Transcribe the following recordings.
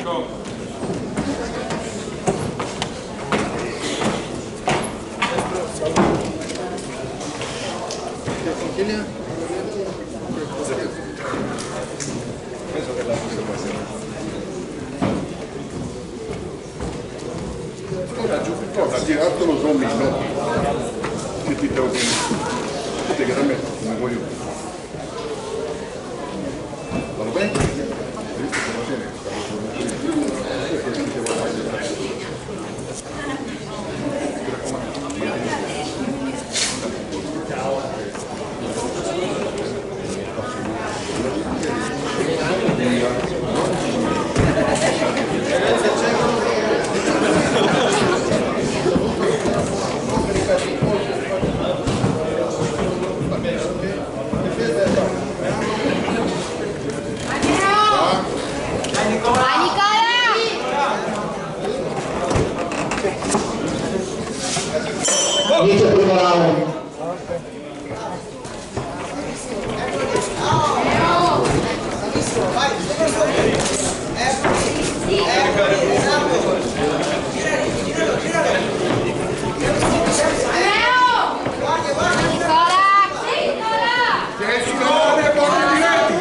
Penso che la fosse quasi. Cosa girato lo zombie, no? Che ti devo dire? Che da me, non voglio. Va bene? Inizia il primo round.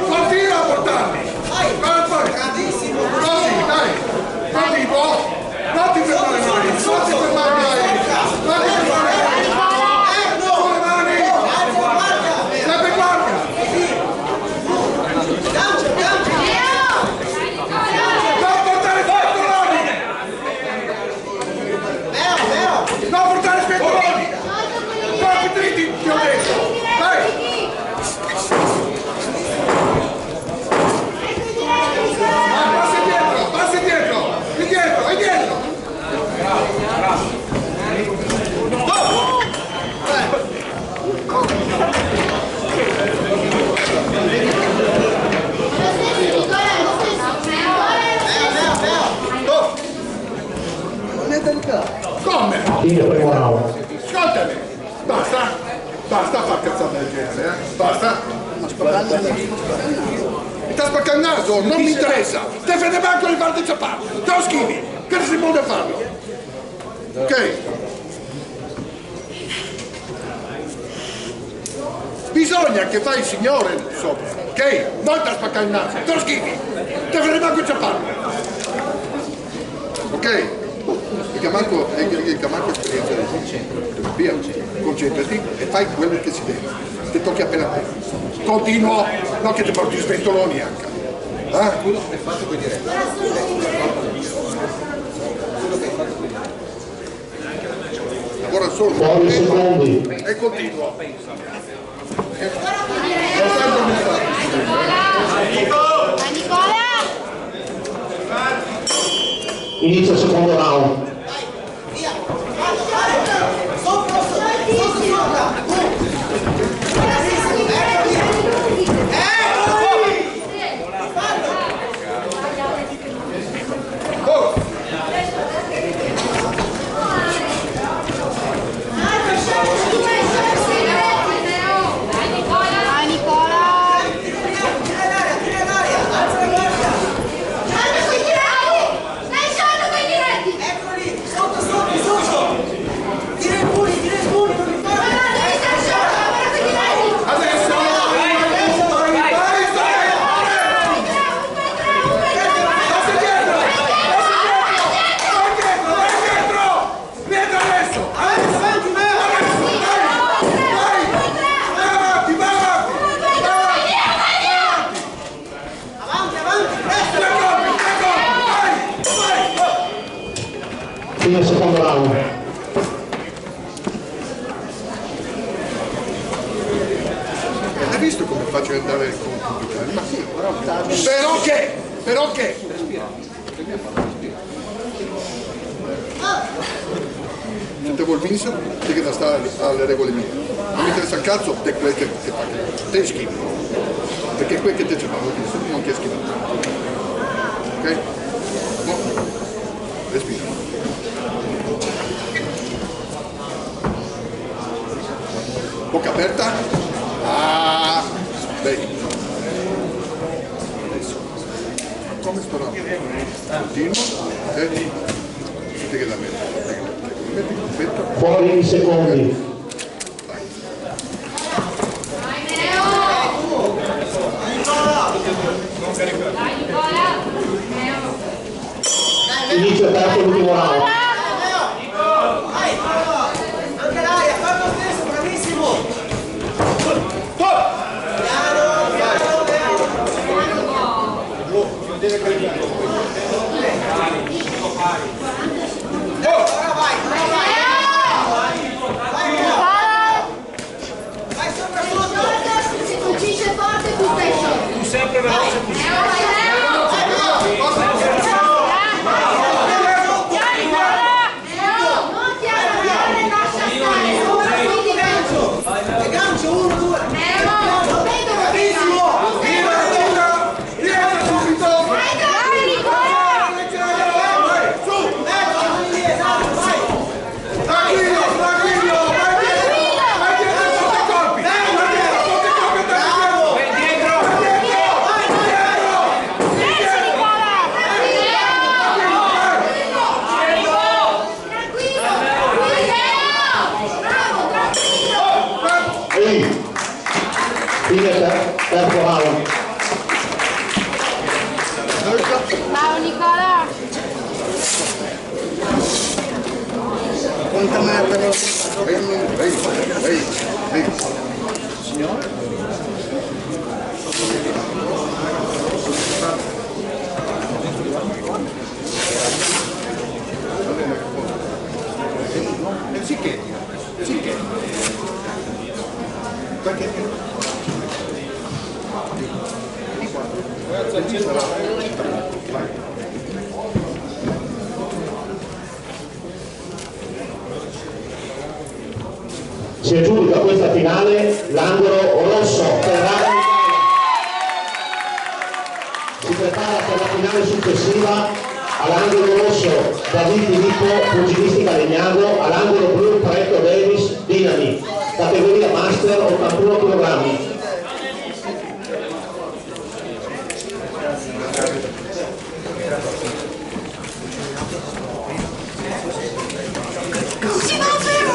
Continua a portarli! Bravissimo! Così, dai! Non ti fermare mai! Non ti fermare mai! Non ti fermare mai! Sulle mani! Sempre guardia! Non portare spentoloni! Non portare spentoloni! Troppi dritti, ti ho detto! Dai! Passi dietro! Di dietro! E dietro! Come? Inizia il primo round. Ascoltami! Basta! Basta far cazzate del genere, eh? Basta! Mi sta spaccando il naso, non mi interessa! Te frega manco di farti ciappare! Te lo schivi! Che non si può farlo! Ok? Bisogna che fai il signore sopra, ok? Non ti spaccare il naso, te lo schivi! Te frega manco di ciapparlo! Ok? Il camanco è esperienza del centro. Via, concentrati e fai quello che si deve. Ti tocchi appena a te. Continuo, non che ti porti sventoloni anche. Quello che hai fatto qui diretto. Lavora solo. Pochi secondi. E continuo. Inizia il secondo round. Fine il secondo round. Hai visto come faccio ad andare il computer? Ma sì, però che? Però che? Se te vuol vincere, devi da stare alle regole mie. Non mi interessa il cazzo di quel che fa. Te schifo. Perché quel che te ci fa non ti è schifo. Ok? No. Respira. Bocca aperta. Ah, bene. Adesso. Come sto dando? continua, che la metti perfetto. Fuori i secondi. Inizio terzo l'ultimo round. Anche l'aria, fa lo stesso, bravissimo! Vai soprattutto! Si colpisce forte più spesso. Tu sempre veloce più terzo round. Bravo Nicola! Quanta merda ne ho? Ehi. Signore? Sì che. Perché? Si aggiunge a questa finale l'angolo rosso Ferrari. Si prepara per la finale successiva all'angolo rosso David Filippo, pugilistica Legnago, all'angolo blu Paretto Davis Dinami, categoria master 81 kg.